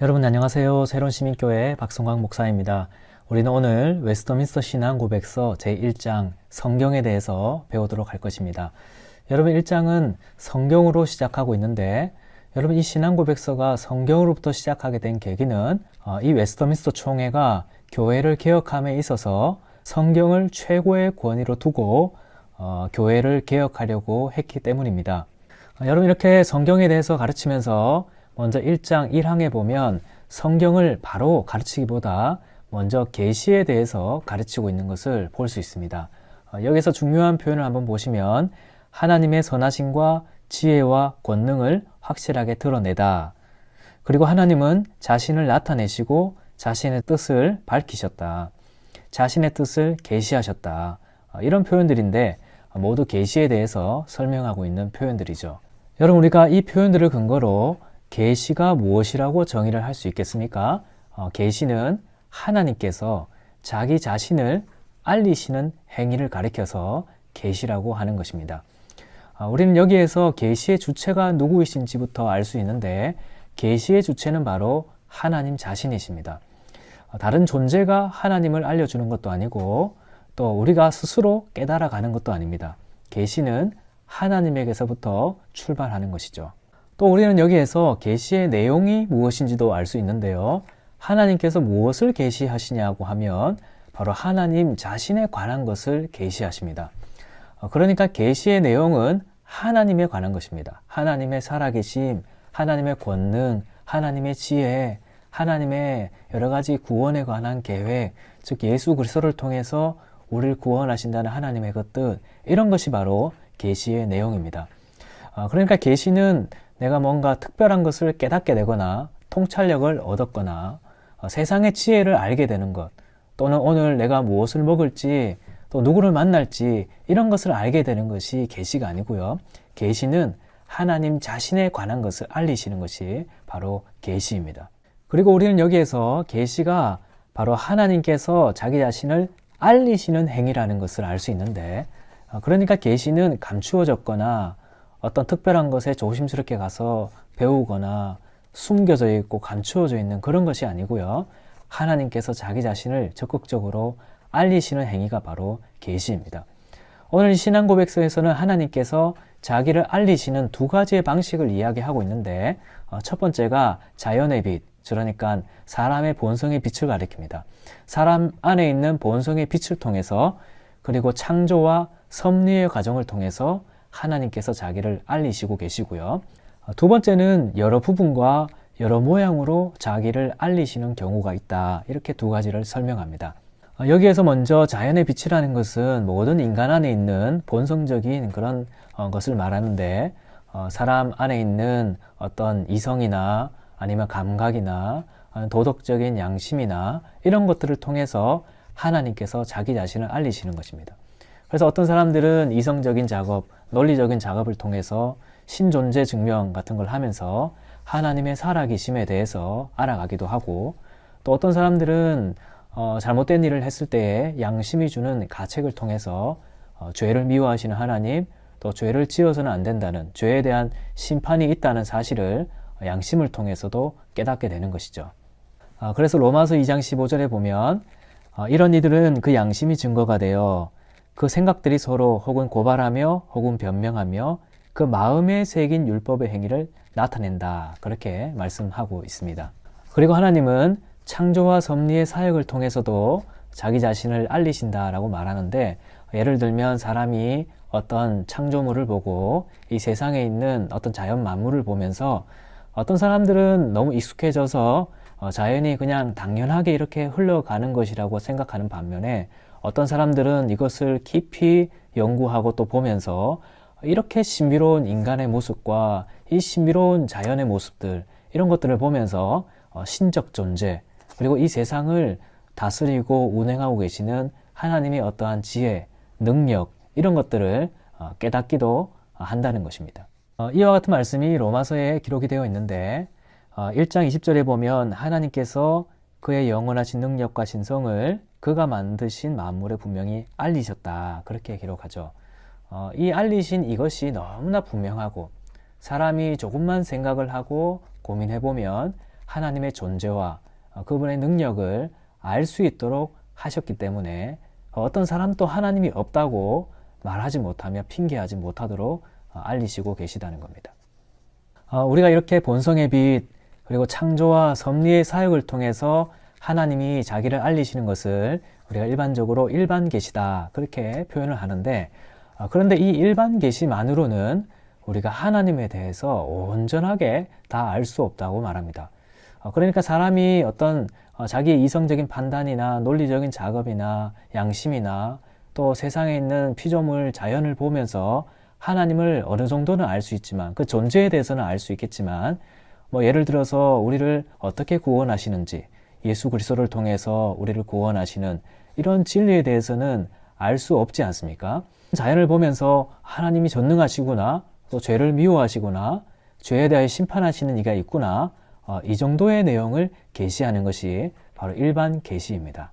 여러분 안녕하세요. 새로운 시민교회 박성광 목사입니다. 우리는 오늘 웨스터민스터 신앙고백서 제1장 성경에 대해서 배우도록 할 것입니다. 여러분 1장은 성경으로 시작하고 있는데 여러분 이 신앙고백서가 성경으로부터 시작하게 된 계기는 이 웨스터민스터 총회가 교회를 개혁함에 있어서 성경을 최고의 권위로 두고 교회를 개혁하려고 했기 때문입니다. 여러분 이렇게 성경에 대해서 가르치면서 먼저 1장 1항에 보면 성경을 바로 가르치기보다 먼저 계시에 대해서 가르치고 있는 것을 볼 수 있습니다. 여기서 중요한 표현을 한번 보시면 하나님의 선하심과 지혜와 권능을 확실하게 드러내다. 그리고 하나님은 자신을 나타내시고 자신의 뜻을 밝히셨다. 자신의 뜻을 계시하셨다. 이런 표현들인데 모두 계시에 대해서 설명하고 있는 표현들이죠. 여러분 우리가 이 표현들을 근거로 계시가 무엇이라고 정의를 할 수 있겠습니까? 계시는 하나님께서 자기 자신을 알리시는 행위를 가리켜서 계시라고 하는 것입니다. 우리는 여기에서 계시의 주체가 누구이신지부터 알 수 있는데 계시의 주체는 바로 하나님 자신이십니다. 다른 존재가 하나님을 알려주는 것도 아니고 또 우리가 스스로 깨달아가는 것도 아닙니다. 계시는 하나님에게서부터 출발하는 것이죠. 또 우리는 여기에서 계시의 내용이 무엇인지도 알 수 있는데요. 하나님께서 무엇을 계시하시냐고 하면 바로 하나님 자신에 관한 것을 계시하십니다. 그러니까 계시의 내용은 하나님에 관한 것입니다. 하나님의 살아계심, 하나님의 권능, 하나님의 지혜, 하나님의 여러 가지 구원에 관한 계획, 즉 예수 그리스도를 통해서 우리를 구원하신다는 하나님의 그 뜻, 이런 것이 바로 계시의 내용입니다. 그러니까 계시는 내가 뭔가 특별한 것을 깨닫게 되거나 통찰력을 얻었거나 세상의 지혜를 알게 되는 것, 또는 오늘 내가 무엇을 먹을지 또 누구를 만날지 이런 것을 알게 되는 것이 계시가 아니고요. 계시는 하나님 자신에 관한 것을 알리시는 것이 바로 계시입니다. 그리고 우리는 여기에서 계시가 바로 하나님께서 자기 자신을 알리시는 행위라는 것을 알 수 있는데, 그러니까 계시는 감추어졌거나 어떤 특별한 것에 조심스럽게 가서 배우거나 숨겨져 있고 감추어져 있는 그런 것이 아니고요. 하나님께서 자기 자신을 적극적으로 알리시는 행위가 바로 계시입니다. 오늘 신앙고백서에서는 하나님께서 자기를 알리시는 두 가지의 방식을 이야기하고 있는데, 첫 번째가 자연의 빛, 그러니까 사람의 본성의 빛을 가리킵니다. 사람 안에 있는 본성의 빛을 통해서, 그리고 창조와 섭리의 과정을 통해서 하나님께서 자기를 알리시고 계시고요. 두 번째는 여러 부분과 여러 모양으로 자기를 알리시는 경우가 있다. 이렇게 두 가지를 설명합니다. 여기에서 먼저 자연의 빛이라는 것은 모든 인간 안에 있는 본성적인 그런 것을 말하는데, 사람 안에 있는 어떤 이성이나 아니면 감각이나 도덕적인 양심이나 이런 것들을 통해서 하나님께서 자기 자신을 알리시는 것입니다. 그래서 어떤 사람들은 이성적인 작업, 논리적인 작업을 통해서 신존재 증명 같은 걸 하면서 하나님의 살아계심에 대해서 알아가기도 하고, 또 어떤 사람들은 잘못된 일을 했을 때에 양심이 주는 가책을 통해서 죄를 미워하시는 하나님, 또 죄를 지어서는 안 된다는, 죄에 대한 심판이 있다는 사실을 양심을 통해서도 깨닫게 되는 것이죠. 그래서 로마서 2장 15절에 보면 이런 이들은 그 양심이 증거가 되어 그 생각들이 서로 혹은 고발하며 혹은 변명하며 그 마음에 새긴 율법의 행위를 나타낸다. 그렇게 말씀하고 있습니다. 그리고 하나님은 창조와 섭리의 사역을 통해서도 자기 자신을 알리신다라고 말하는데, 예를 들면 사람이 어떤 창조물을 보고 이 세상에 있는 어떤 자연 만물을 보면서 어떤 사람들은 너무 익숙해져서 자연이 그냥 당연하게 이렇게 흘러가는 것이라고 생각하는 반면에, 어떤 사람들은 이것을 깊이 연구하고 또 보면서 이렇게 신비로운 인간의 모습과 이 신비로운 자연의 모습들, 이런 것들을 보면서 신적 존재, 그리고 이 세상을 다스리고 운행하고 계시는 하나님의 어떠한 지혜, 능력, 이런 것들을 깨닫기도 한다는 것입니다. 이와 같은 말씀이 로마서에 기록이 되어 있는데, 1장 20절에 보면 하나님께서 그의 영원하신 능력과 신성을 그가 만드신 만물에 분명히 알리셨다. 그렇게 기록하죠. 이 알리신 이것이 너무나 분명하고, 사람이 조금만 생각을 하고 고민해보면 하나님의 존재와 그분의 능력을 알 수 있도록 하셨기 때문에 어떤 사람도 하나님이 없다고 말하지 못하며 핑계하지 못하도록 알리시고 계시다는 겁니다. 우리가 이렇게 본성의 빛 그리고 창조와 섭리의 사역을 통해서 하나님이 자기를 알리시는 것을 우리가 일반적으로 일반 계시다 그렇게 표현을 하는데, 그런데 이 일반 계시만으로는 우리가 하나님에 대해서 온전하게 다 알 수 없다고 말합니다. 그러니까 사람이 어떤 자기의 이성적인 판단이나 논리적인 작업이나 양심이나 또 세상에 있는 피조물 자연을 보면서 하나님을 어느 정도는 알 수 있지만, 그 존재에 대해서는 알 수 있겠지만, 예를 들어서 우리를 어떻게 구원하시는지, 예수 그리스도를 통해서 우리를 구원하시는 이런 진리에 대해서는 알 수 없지 않습니까? 자연을 보면서 하나님이 전능하시구나, 또 죄를 미워하시구나, 죄에 대하여 심판하시는 이가 있구나, 이 정도의 내용을 계시하는 것이 바로 일반 계시입니다.